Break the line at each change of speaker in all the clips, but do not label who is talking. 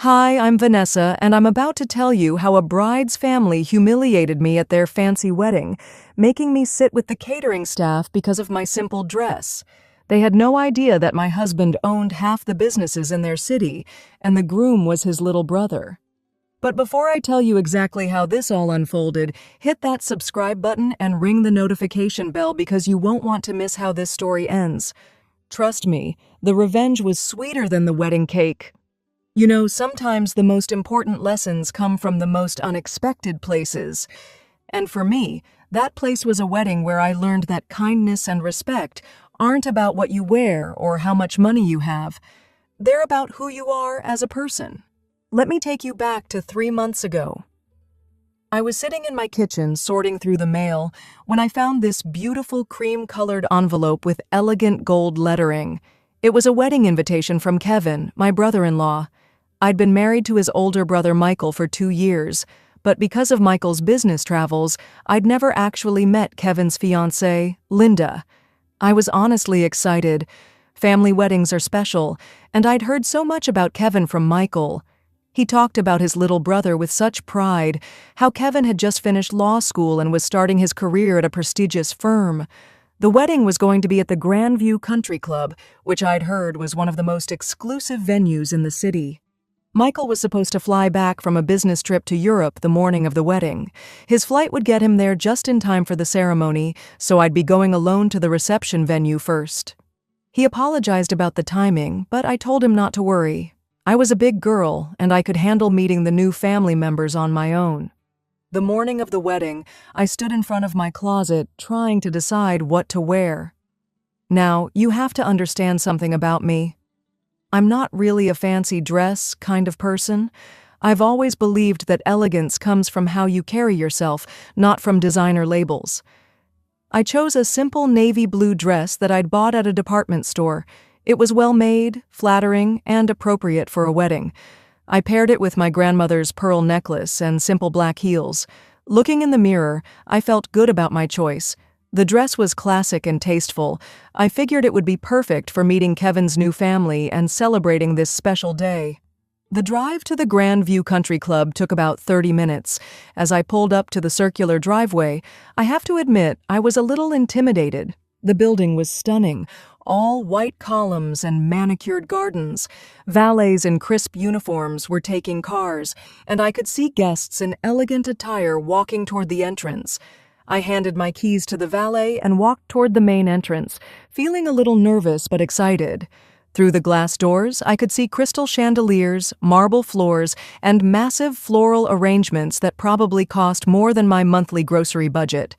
Hi, I'm Vanessa, and I'm about to tell you how a bride's family humiliated me at their fancy wedding, making me sit with the catering staff because of my simple dress. They had no idea that my husband owned half the businesses in their city, and the groom was his little brother. But before I tell you exactly how this all unfolded, hit that subscribe button and ring the notification bell because you won't want to miss how this story ends. Trust me, the revenge was sweeter than the wedding cake. You know, sometimes the most important lessons come from the most unexpected places. And for me, that place was a wedding where I learned that kindness and respect aren't about what you wear or how much money you have. They're about who you are as a person. Let me take you back to 3 months ago. I was sitting in my kitchen sorting through the mail when I found this beautiful cream-colored envelope with elegant gold lettering. It was a wedding invitation from Kevin, my brother-in-law. I'd been married to his older brother Michael for 2 years, but because of Michael's business travels, I'd never actually met Kevin's fiancée, Linda. I was honestly excited. Family weddings are special, and I'd heard so much about Kevin from Michael. He talked about his little brother with such pride, how Kevin had just finished law school and was starting his career at a prestigious firm. The wedding was going to be at the Grandview Country Club, which I'd heard was one of the most exclusive venues in the city. Michael was supposed to fly back from a business trip to Europe the morning of the wedding. His flight would get him there just in time for the ceremony, so I'd be going alone to the reception venue first. He apologized about the timing, but I told him not to worry. I was a big girl, and I could handle meeting the new family members on my own. The morning of the wedding, I stood in front of my closet, trying to decide what to wear. Now, you have to understand something about me. I'm not really a fancy dress kind of person. I've always believed that elegance comes from how you carry yourself, not from designer labels. I chose a simple navy blue dress that I'd bought at a department store. It was well-made, flattering, and appropriate for a wedding. I paired it with my grandmother's pearl necklace and simple black heels. Looking in the mirror, I felt good about my choice. The dress was classic and tasteful. I figured it would be perfect for meeting Kevin's new family and celebrating this special day. The drive to the Grandview Country Club took about 30 minutes. As I pulled up to the circular driveway, I have to admit I was a little intimidated. The building was stunning. All white columns and manicured gardens. Valets in crisp uniforms were taking cars, and I could see guests in elegant attire walking toward the entrance. I handed my keys to the valet and walked toward the main entrance, feeling a little nervous but excited. Through the glass doors, I could see crystal chandeliers, marble floors, and massive floral arrangements that probably cost more than my monthly grocery budget.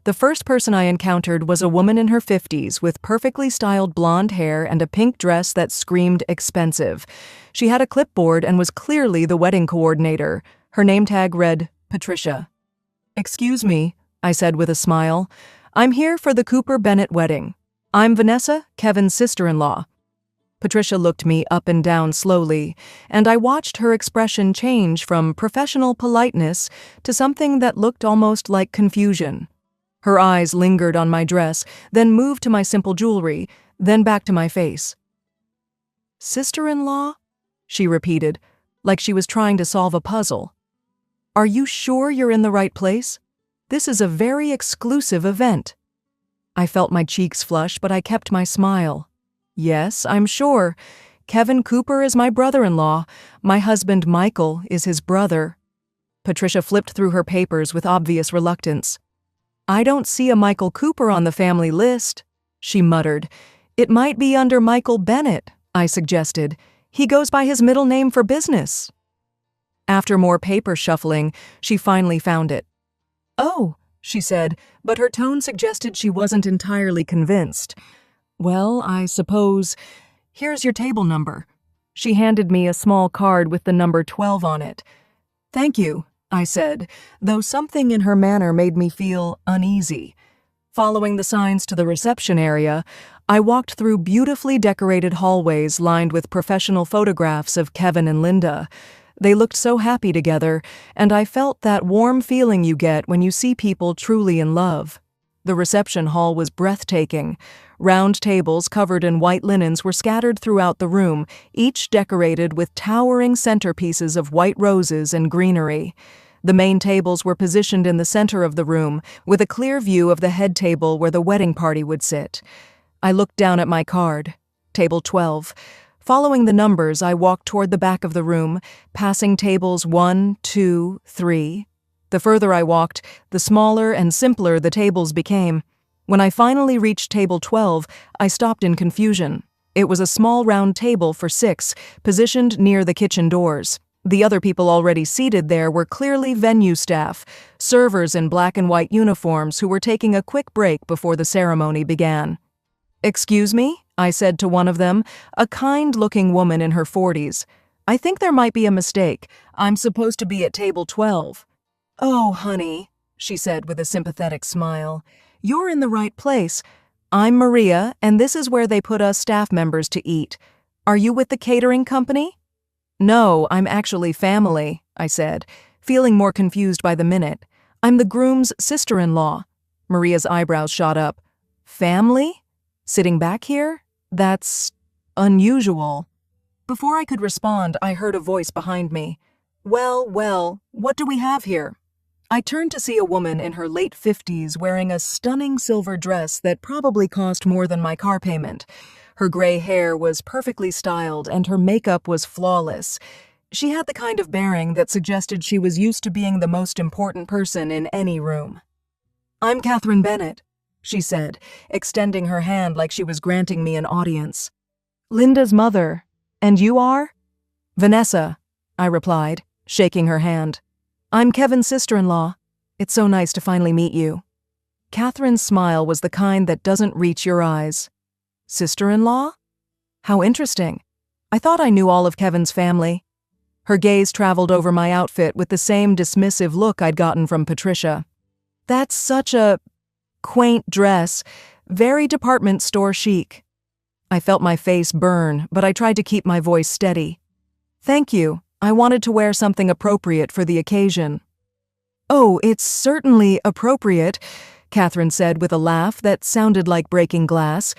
The first person I encountered was a woman in her 50s with perfectly styled blonde hair and a pink dress that screamed expensive. She had a clipboard and was clearly the wedding coordinator. Her name tag read, Patricia. "Excuse me," I said with a smile. "I'm here for the Cooper Bennett wedding. I'm Vanessa, Kevin's sister-in-law." Patricia looked me up and down slowly, and I watched her expression change from professional politeness to something that looked almost like confusion. Her eyes lingered on my dress, then moved to my simple jewelry, then back to my face. "Sister-in-law?" she repeated, like she was trying to solve a puzzle. "Are you sure you're in the right place? This is a very exclusive event." I felt my cheeks flush, but I kept my smile. "Yes, I'm sure. Kevin Cooper is my brother-in-law. My husband Michael is his brother." Patricia flipped through her papers with obvious reluctance. "I don't see a Michael Cooper on the family list," she muttered. "It might be under Michael Bennett," I suggested. "He goes by his middle name for business." After more paper shuffling, she finally found it. "Oh," she said, but her tone suggested she wasn't entirely convinced. "Well, I suppose. Here's your table number." She handed me a small card with the number 12 on it. "Thank you," I said, though something in her manner made me feel uneasy. Following the signs to the reception area, I walked through beautifully decorated hallways lined with professional photographs of Kevin and Linda. They looked so happy together, and I felt that warm feeling you get when you see people truly in love. The reception hall was breathtaking. Round tables covered in white linens were scattered throughout the room, each decorated with towering centerpieces of white roses and greenery. The main tables were positioned in the center of the room, with a clear view of the head table where the wedding party would sit. I looked down at my card. Table 12. Following the numbers, I walked toward the back of the room, passing tables 1, 2, 3. The further I walked, the smaller and simpler the tables became. When I finally reached table 12, I stopped in confusion. It was a small round table for 6, positioned near the kitchen doors. The other people already seated there were clearly venue staff, servers in black and white uniforms who were taking a quick break before the ceremony began. "Excuse me?" I said to one of them, a kind-looking woman in her 40s. "I think there might be a mistake. I'm supposed to be at table 12. "Oh, honey," she said with a sympathetic smile. "You're in the right place. I'm Maria, and this is where they put us staff members to eat. Are you with the catering company?" "No, I'm actually family," I said, feeling more confused by the minute. "I'm the groom's sister-in-law." Maria's eyebrows shot up. "Family? Sitting back here? That's unusual." Before I could respond, I heard a voice behind me. Well, what do we have here?" I turned to see a woman in her late 50s wearing a stunning silver dress that probably cost more than my car payment. Her gray hair was perfectly styled and her makeup was flawless. She had the kind of bearing that suggested she was used to being the most important person in any room. "I'm Catherine Bennett," she said, extending her hand like she was granting me an audience. "Linda's mother. And you are?" "Vanessa," I replied, shaking her hand. "I'm Kevin's sister-in-law. It's so nice to finally meet you." Catherine's smile was the kind that doesn't reach your eyes. "Sister-in-law? How interesting. I thought I knew all of Kevin's family." Her gaze traveled over my outfit with the same dismissive look I'd gotten from Patricia. "That's such a quaint dress, very department store chic." I felt my face burn, but I tried to keep my voice steady. "Thank you. I wanted to wear something appropriate for the occasion." "Oh, it's certainly appropriate," Catherine said with a laugh that sounded like breaking glass.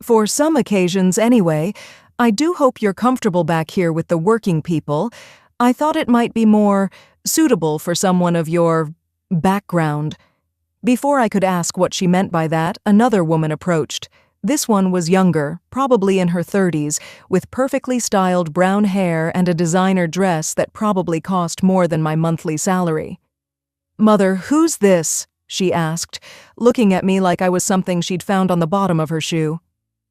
"For some occasions, anyway. I do hope you're comfortable back here with the working people. I thought it might be more suitable for someone of your background." Before I could ask what she meant by that, another woman approached. This one was younger, probably in her 30s, with perfectly styled brown hair and a designer dress that probably cost more than my monthly salary. "Mother, who's this?" she asked, looking at me like I was something she'd found on the bottom of her shoe.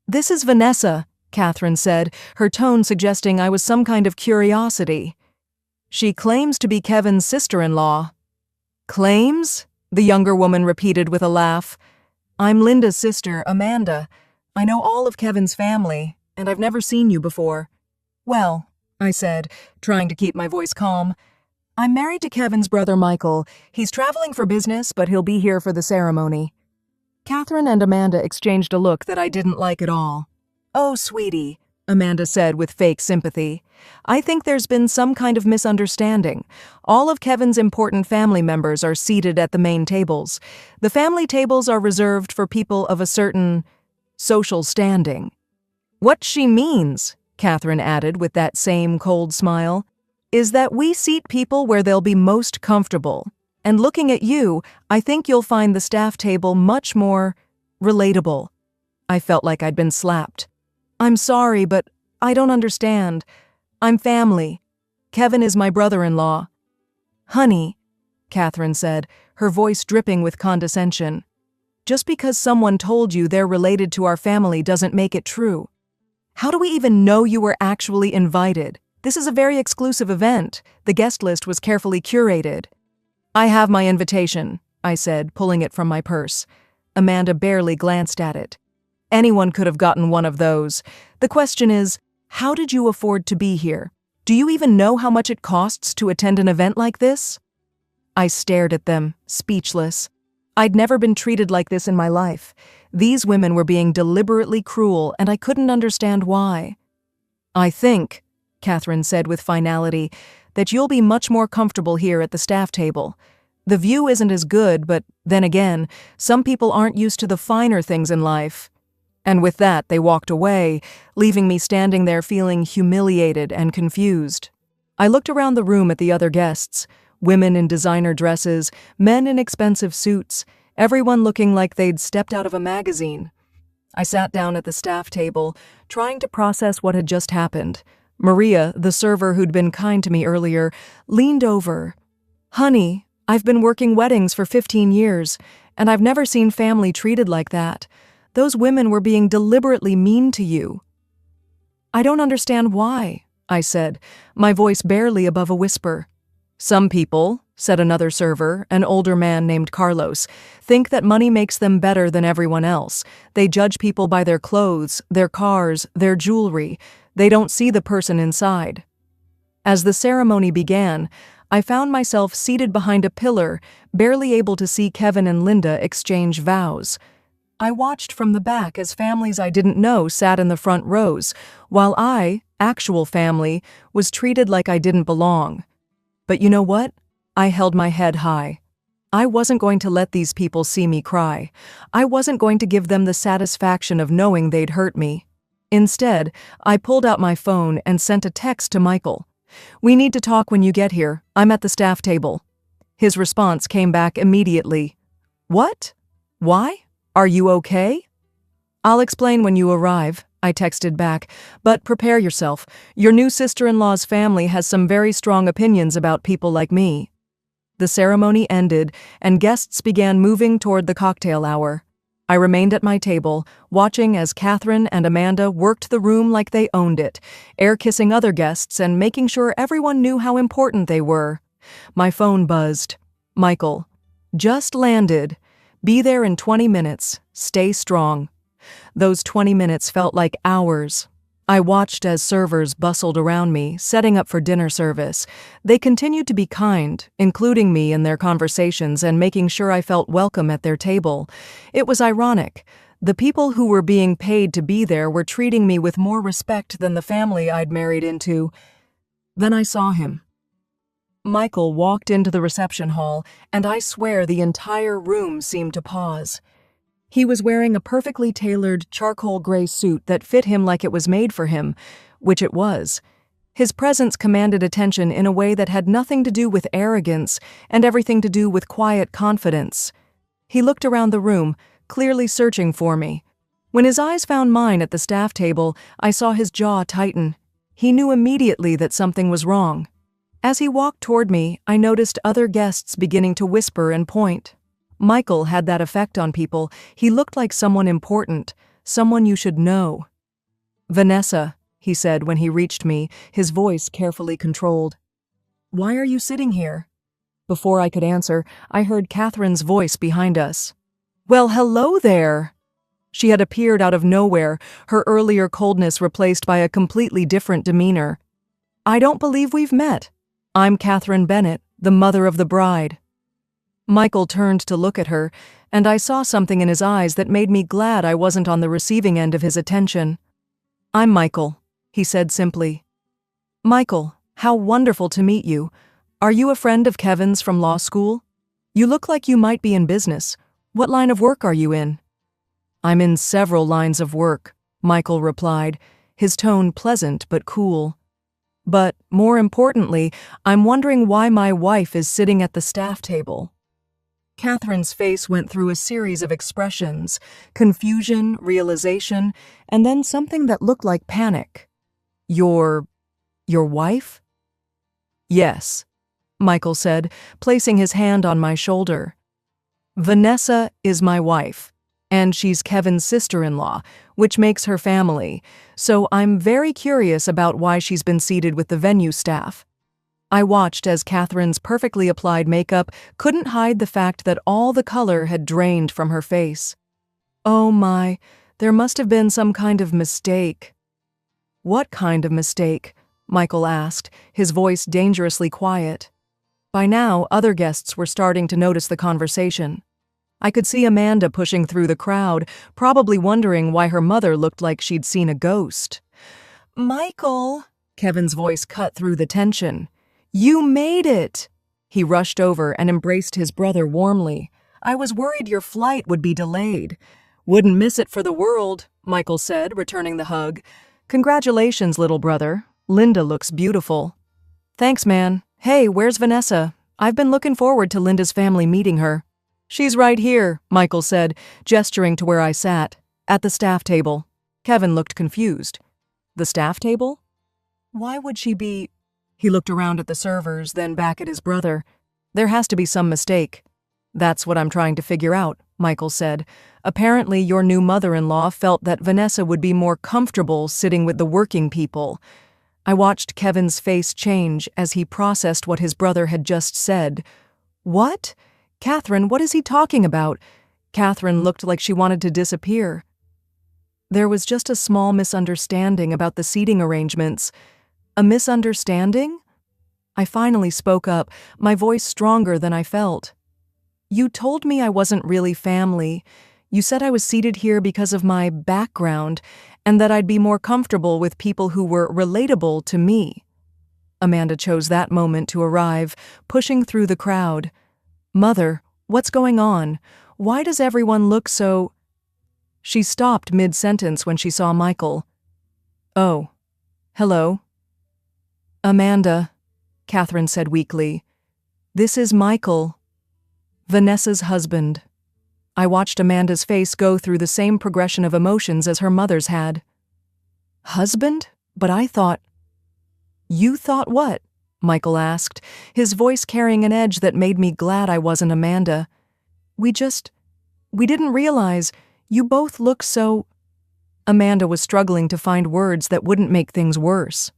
"This is Vanessa," Catherine said, her tone suggesting I was some kind of curiosity. "She claims to be Kevin's sister-in-law." "Claims?" the younger woman repeated with a laugh. "I'm Linda's sister, Amanda. I know all of Kevin's family, and I've never seen you before." "Well," I said, trying to keep my voice calm, "I'm married to Kevin's brother Michael. He's traveling for business, but he'll be here for the ceremony." Catherine and Amanda exchanged a look that I didn't like at all. "Oh, sweetie," Amanda said with fake sympathy. "I think there's been some kind of misunderstanding. All of Kevin's important family members are seated at the main tables. The family tables are reserved for people of a certain social standing." "What she means," Catherine added with that same cold smile, "is that we seat people where they'll be most comfortable. And looking at you, I think you'll find the staff table much more relatable." I felt like I'd been slapped. "I'm sorry, but I don't understand. I'm family. Kevin is my brother-in-law." "Honey," Catherine said, her voice dripping with condescension, "just because someone told you they're related to our family doesn't make it true. How do we even know you were actually invited? This is a very exclusive event. The guest list was carefully curated." "I have my invitation," I said, pulling it from my purse. Amanda barely glanced at it. "Anyone could have gotten one of those. The question is, how did you afford to be here? Do you even know how much it costs to attend an event like this?" I stared at them, speechless. I'd never been treated like this in my life. These women were being deliberately cruel, and I couldn't understand why. "I think," Catherine said with finality, "that you'll be much more comfortable here at the staff table. The view isn't as good, but then again, some people aren't used to the finer things in life." And with that, they walked away, leaving me standing there feeling humiliated and confused. I looked around the room at the other guests, women in designer dresses, men in expensive suits, everyone looking like they'd stepped out of a magazine. I sat down at the staff table, trying to process what had just happened. Maria, the server who'd been kind to me earlier, leaned over. "Honey, I've been working weddings for 15 years, and I've never seen family treated like that. Those women were being deliberately mean to you." "I don't understand why," I said, my voice barely above a whisper. "Some people," said another server, an older man named Carlos, "think that money makes them better than everyone else. They judge people by their clothes, their cars, their jewelry. They don't see the person inside." As the ceremony began, I found myself seated behind a pillar, barely able to see Kevin and Linda exchange vows. I watched from the back as families I didn't know sat in the front rows, while I, actual family, was treated like I didn't belong. But you know what? I held my head high. I wasn't going to let these people see me cry. I wasn't going to give them the satisfaction of knowing they'd hurt me. Instead, I pulled out my phone and sent a text to Michael. "We need to talk when you get here. I'm at the staff table." His response came back immediately. "What? Why? Are you okay?" "I'll explain when you arrive," I texted back, "but prepare yourself. Your new sister-in-law's family has some very strong opinions about people like me." The ceremony ended, and guests began moving toward the cocktail hour. I remained at my table, watching as Catherine and Amanda worked the room like they owned it, air-kissing other guests and making sure everyone knew how important they were. My phone buzzed. "Michael, just landed. Be there in 20 minutes. Stay strong." Those 20 minutes felt like hours. I watched as servers bustled around me, setting up for dinner service. They continued to be kind, including me in their conversations and making sure I felt welcome at their table. It was ironic. The people who were being paid to be there were treating me with more respect than the family I'd married into. Then I saw him. Michael walked into the reception hall, and I swear the entire room seemed to pause. He was wearing a perfectly tailored charcoal gray suit that fit him like it was made for him, which it was. His presence commanded attention in a way that had nothing to do with arrogance and everything to do with quiet confidence. He looked around the room, clearly searching for me. When his eyes found mine at the staff table, I saw his jaw tighten. He knew immediately that something was wrong. As he walked toward me, I noticed other guests beginning to whisper and point. Michael had that effect on people. He looked like someone important, someone you should know. "Vanessa," he said when he reached me, his voice carefully controlled. "Why are you sitting here?" Before I could answer, I heard Catherine's voice behind us. "Well, hello there!" She had appeared out of nowhere, her earlier coldness replaced by a completely different demeanor. "I don't believe we've met. I'm Catherine Bennett, the mother of the bride." Michael turned to look at her, and I saw something in his eyes that made me glad I wasn't on the receiving end of his attention. "I'm Michael," he said simply. "Michael, how wonderful to meet you. Are you a friend of Kevin's from law school? You look like you might be in business. What line of work are you in?" "I'm in several lines of work," Michael replied, his tone pleasant but cool. "But, more importantly, I'm wondering why my wife is sitting at the staff table." Catherine's face went through a series of expressions, confusion, realization, and then something that looked like panic. Your wife?" "Yes," Michael said, placing his hand on my shoulder. "Vanessa is my wife, and she's Kevin's sister-in-law, which makes her family, so I'm very curious about why she's been seated with the venue staff." I watched as Catherine's perfectly applied makeup couldn't hide the fact that all the color had drained from her face. "Oh my, there must have been some kind of mistake." "What kind of mistake?" Michael asked, his voice dangerously quiet. By now, other guests were starting to notice the conversation. I could see Amanda pushing through the crowd, probably wondering why her mother looked like she'd seen a ghost. "Michael," Kevin's voice cut through the tension. "You made it!" He rushed over and embraced his brother warmly. "I was worried your flight would be delayed. Wouldn't miss it for the world. Michael said, returning the hug. Congratulations, little brother. Linda looks beautiful. Thanks, man. Hey, where's Vanessa? I've been looking forward to Linda's family meeting her. She's right here, Michael said, gesturing to where I sat, at the staff table. Kevin looked confused. The staff table? Why would she be… He looked around at the servers, then back at his brother. There has to be some mistake. That's what I'm trying to figure out, Michael said. Apparently your new mother-in-law felt that Vanessa would be more comfortable sitting with the working people. I watched Kevin's face change as he processed what his brother had just said. What? Catherine, what is he talking about? Catherine looked like she wanted to disappear. There was just a small misunderstanding about the seating arrangements. A misunderstanding? I finally spoke up, my voice stronger than I felt. You told me I wasn't really family. You said I was seated here because of my background, and that I'd be more comfortable with people who were relatable to me. Amanda chose that moment to arrive, pushing through the crowd. Mother, what's going on? Why does everyone look so… She stopped mid-sentence when she saw Michael. Oh, hello. Amanda, Catherine said weakly. This is Michael, Vanessa's husband. I watched Amanda's face go through the same progression of emotions as her mother's had. Husband? But I thought… You thought what? Michael asked, his voice carrying an edge that made me glad I wasn't Amanda. We didn't realize… You both look so… Amanda was struggling to find words that wouldn't make things worse.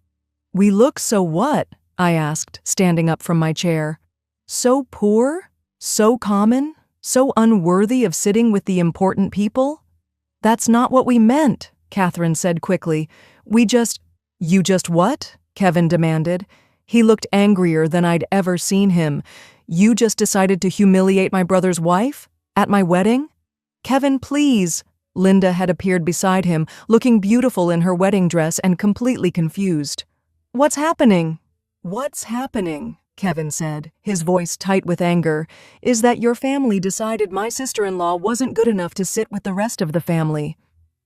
We look so what? I asked, standing up from my chair. So poor? So common? So unworthy of sitting with the important people? That's not what we meant, Catherine said quickly. You just what? Kevin demanded. He looked angrier than I'd ever seen him. You just decided to humiliate my brother's wife? At my wedding? Kevin, please. Linda had appeared beside him, looking beautiful in her wedding dress and completely confused. What's happening? What's happening, Kevin said, his voice tight with anger, is that your family decided my sister-in-law wasn't good enough to sit with the rest of the family.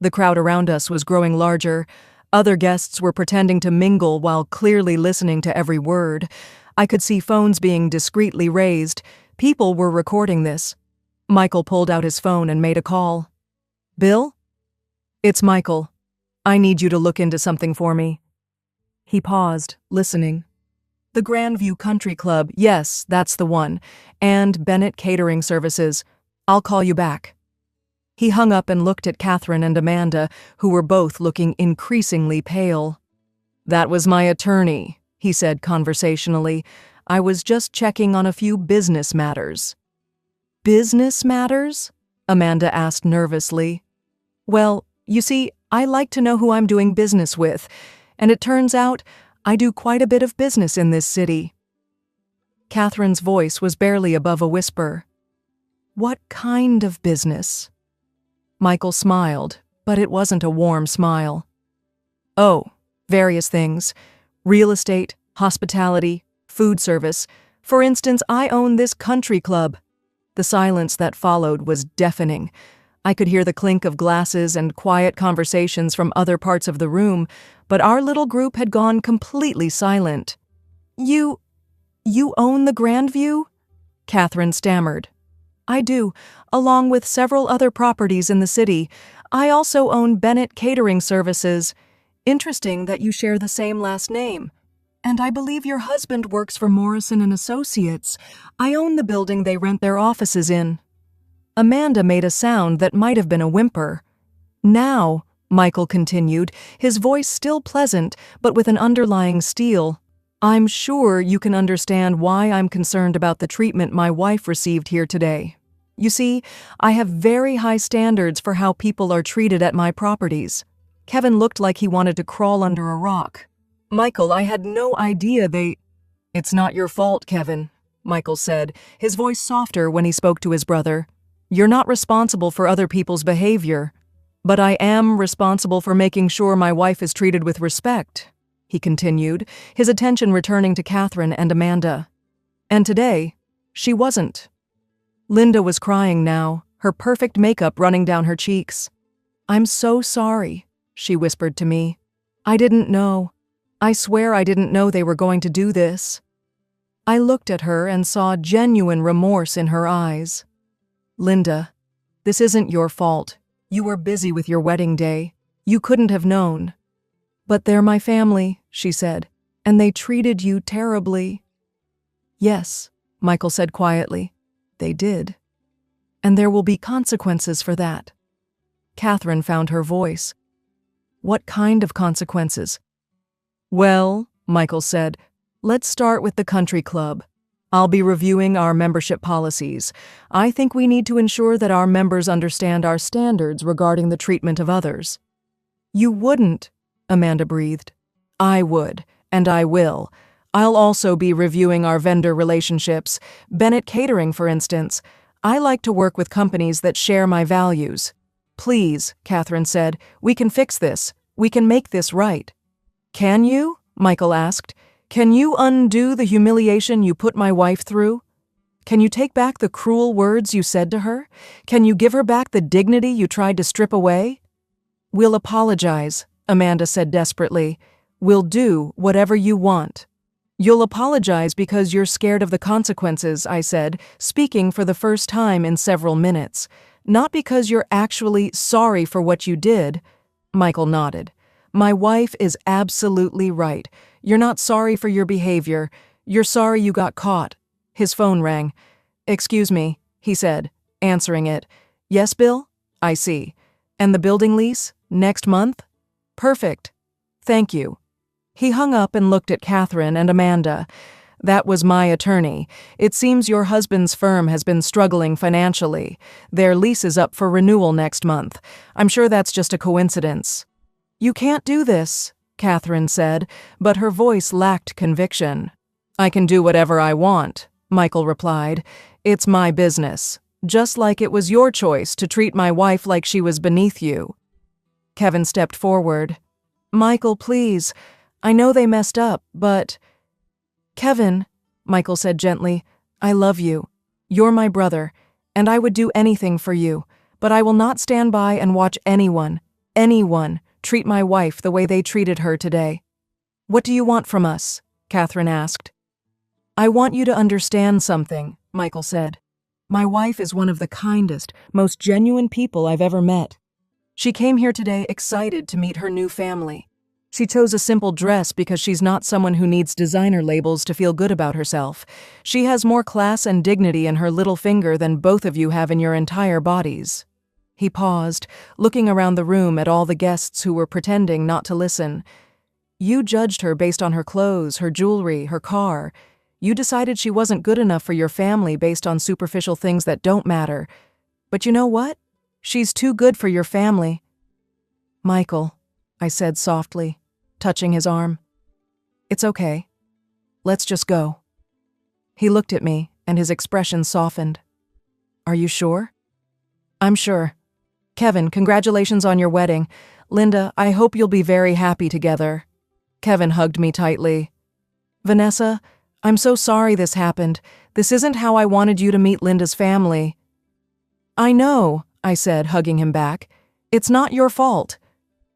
The crowd around us was growing larger. Other guests were pretending to mingle while clearly listening to every word. I could see phones being discreetly raised. People were recording this. Michael pulled out his phone and made a call. Bill? It's Michael. I need you to look into something for me. He paused, listening. The Grandview Country Club, yes, that's the one, and Bennett Catering Services. I'll call you back. He hung up and looked at Catherine and Amanda, who were both looking increasingly pale. That was my attorney, he said conversationally. I was just checking on a few business matters. Business matters? Amanda asked nervously. Well, you see, I like to know who I'm doing business with, and it turns out I do quite a bit of business in this city. Catherine's voice was barely above a whisper. What kind of business? Michael smiled, but it wasn't a warm smile. Oh, various things. Real estate, hospitality, food service. For instance, I own this country club. The silence that followed was deafening. I could hear the clink of glasses and quiet conversations from other parts of the room, but our little group had gone completely silent. You own the Grandview? Catherine stammered. I do, along with several other properties in the city. I also own Bennett Catering Services. Interesting that you share the same last name. And I believe your husband works for Morrison & Associates. I own the building they rent their offices in. Amanda made a sound that might have been a whimper. Now, Michael continued, his voice still pleasant, but with an underlying steel, I'm sure you can understand why I'm concerned about the treatment my wife received here today. You see, I have very high standards for how people are treated at my properties. Kevin looked like he wanted to crawl under a rock. Michael, I had no idea they… It's not your fault, Kevin, Michael said, his voice softer when he spoke to his brother. You're not responsible for other people's behavior. But I am responsible for making sure my wife is treated with respect, he continued, his attention returning to Catherine and Amanda. And today, she wasn't. Linda was crying now, her perfect makeup running down her cheeks. "I'm so sorry," she whispered to me. "I didn't know. I swear I didn't know they were going to do this." I looked at her and saw genuine remorse in her eyes. "Linda, this isn't your fault. You were busy with your wedding day. You couldn't have known." "But they're my family," she said, "and they treated you terribly." "Yes," Michael said quietly, "they did. And there will be consequences for that." Catherine found her voice. "What kind of consequences?" "Well," Michael said, "let's start with the country club. I'll be reviewing our membership policies. I think we need to ensure that our members understand our standards regarding the treatment of others." "You wouldn't," Amanda breathed. "I would, and I will. I'll also be reviewing our vendor relationships. Bennett Catering, for instance. I like to work with companies that share my values." "Please," Catherine said, "we can fix this. We can make this right." "Can you?" Michael asked. "Can you undo the humiliation you put my wife through? Can you take back the cruel words you said to her? Can you give her back the dignity you tried to strip away?" "We'll apologize," Amanda said desperately. "We'll do whatever you want." "You'll apologize because you're scared of the consequences," I said, speaking for the first time in several minutes. "Not because you're actually sorry for what you did." Michael nodded. "My wife is absolutely right. You're not sorry for your behavior. You're sorry you got caught." His phone rang. "Excuse me," he said, answering it. "Yes, Bill? I see. And the building lease? Next month? Perfect. Thank you." He hung up and looked at Catherine and Amanda. "That was my attorney. It seems your husband's firm has been struggling financially. Their lease is up for renewal next month. I'm sure that's just a coincidence." "You can't do this," Catherine said, but her voice lacked conviction. "I can do whatever I want," Michael replied. "It's my business, just like it was your choice to treat my wife like she was beneath you." Kevin stepped forward. "Michael, please. I know they messed up, but—" "Kevin," Michael said gently, "I love you. You're my brother, and I would do anything for you, but I will not stand by and watch anyone treat my wife the way they treated her today." "What do you want from us?" Catherine asked. "I want you to understand something," Michael said. "My wife is one of the kindest, most genuine people I've ever met. She came here today excited to meet her new family. She chose a simple dress because she's not someone who needs designer labels to feel good about herself. She has more class and dignity in her little finger than both of you have in your entire bodies." He paused, looking around the room at all the guests who were pretending not to listen. "You judged her based on her clothes, her jewelry, her car. You decided she wasn't good enough for your family based on superficial things that don't matter. But you know what? She's too good for your family." "Michael," I said softly, touching his arm. "It's okay. Let's just go." He looked at me, and his expression softened. "Are you sure?" "I'm sure. Kevin, congratulations on your wedding. Linda, I hope you'll be very happy together." Kevin hugged me tightly. "Vanessa, I'm so sorry this happened. This isn't how I wanted you to meet Linda's family." "I know," I said, hugging him back. "It's not your fault."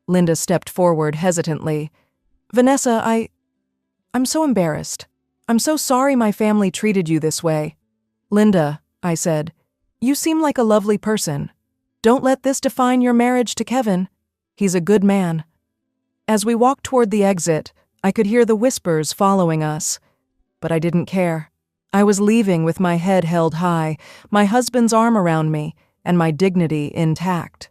Linda stepped forward hesitantly. "Vanessa, I'm so embarrassed. I'm so sorry my family treated you this way." "Linda," I said, "you seem like a lovely person. Don't let this define your marriage to Kevin. He's a good man." As we walked toward the exit, I could hear the whispers following us. But I didn't care. I was leaving with my head held high, my husband's arm around me, and my dignity intact.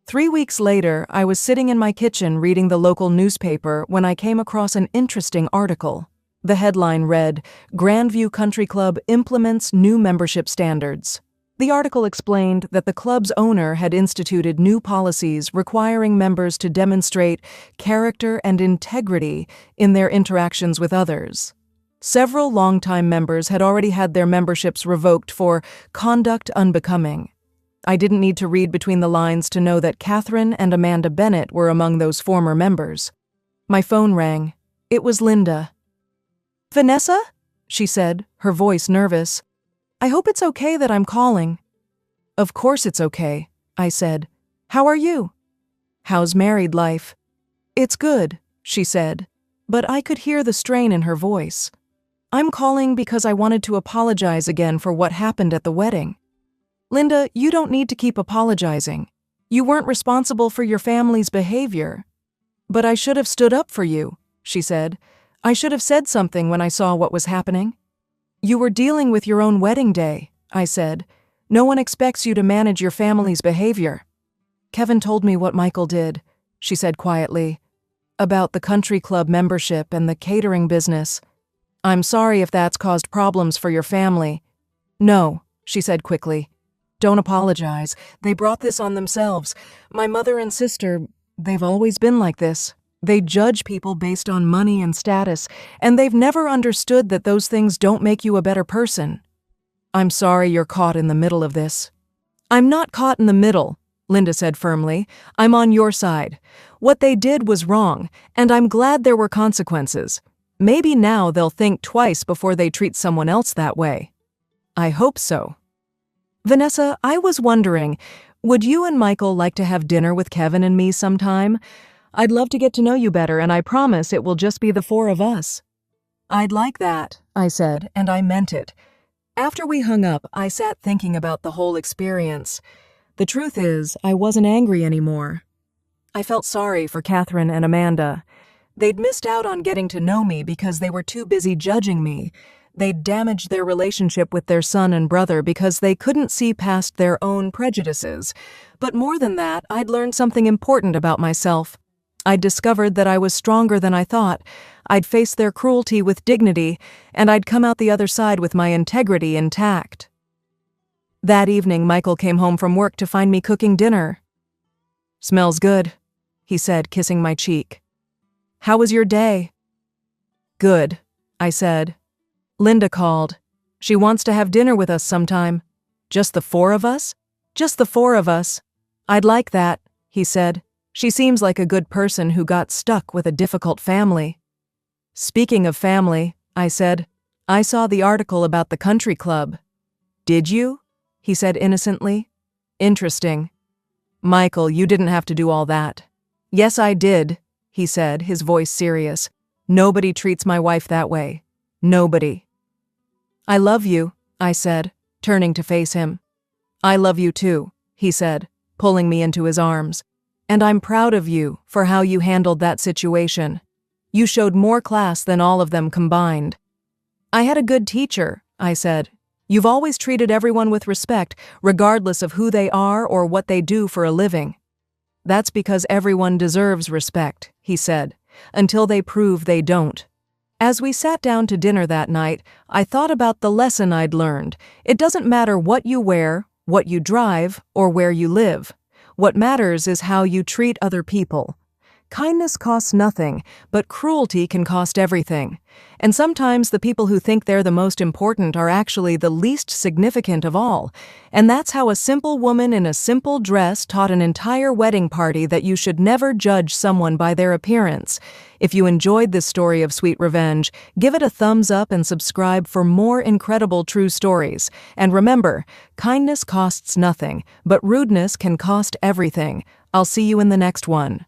3 weeks later, I was sitting in my kitchen reading the local newspaper when I came across an interesting article. The headline read, "Grandview Country Club Implements New Membership Standards." The article explained that the club's owner had instituted new policies requiring members to demonstrate character and integrity in their interactions with others. Several longtime members had already had their memberships revoked for conduct unbecoming. I didn't need to read between the lines to know that Catherine and Amanda Bennett were among those former members. My phone rang. It was Linda. "Vanessa?" she said, her voice nervous. "I hope it's okay that I'm calling." "Of course it's okay," I said. How are you? How's married life? It's good, she said, but I could hear the strain in her voice. I'm calling because I wanted to apologize again for what happened at the wedding. Linda, you don't need to keep apologizing. You weren't responsible for your family's behavior. But I should have stood up for you, she said. I should have said something when I saw what was happening. You were dealing with your own wedding day, I said. No one expects you to manage your family's behavior. Kevin told me what Michael did, she said quietly, about the country club membership and the catering business. I'm sorry if that's caused problems for your family. No, she said quickly. Don't apologize. They brought this on themselves. My mother and sister, they've always been like this. They judge people based on money and status, and they've never understood that those things don't make you a better person. I'm sorry you're caught in the middle of this. I'm not caught in the middle, Linda said firmly. I'm on your side. What they did was wrong, and I'm glad there were consequences. Maybe now they'll think twice before they treat someone else that way. I hope so. Vanessa, I was wondering, would you and Michael like to have dinner with Kevin and me sometime? I'd love to get to know you better, and I promise it will just be the four of us. I'd like that, I said, and I meant it. After we hung up, I sat thinking about the whole experience. The truth is, I wasn't angry anymore. I felt sorry for Catherine and Amanda. They'd missed out on getting to know me because they were too busy judging me. They'd damaged their relationship with their son and brother because they couldn't see past their own prejudices. But more than that, I'd learned something important about myself. I'd discovered that I was stronger than I thought. I'd faced their cruelty with dignity, and I'd come out the other side with my integrity intact. That evening, Michael came home from work to find me cooking dinner. Smells good, he said, kissing my cheek. How was your day? Good, I said. Linda called. She wants to have dinner with us sometime. Just the four of us? Just the four of us. I'd like that, he said. She seems like a good person who got stuck with a difficult family. Speaking of family, I said, I saw the article about the country club. Did you? He said innocently. Interesting. Michael, you didn't have to do all that. Yes, I did, he said, his voice serious. Nobody treats my wife that way. Nobody. I love you, I said, turning to face him. I love you too, he said, pulling me into his arms. And I'm proud of you for how you handled that situation. You showed more class than all of them combined. I had a good teacher, I said. You've always treated everyone with respect, regardless of who they are or what they do for a living. That's because everyone deserves respect, he said, until they prove they don't. As we sat down to dinner that night, I thought about the lesson I'd learned. It doesn't matter what you wear, what you drive, or where you live. What matters is how you treat other people. Kindness costs nothing, but cruelty can cost everything. And sometimes the people who think they're the most important are actually the least significant of all. And that's how a simple woman in a simple dress taught an entire wedding party that you should never judge someone by their appearance. If you enjoyed this story of sweet revenge, give it a thumbs up and subscribe for more incredible true stories. And remember, kindness costs nothing, but rudeness can cost everything. I'll see you in the next one.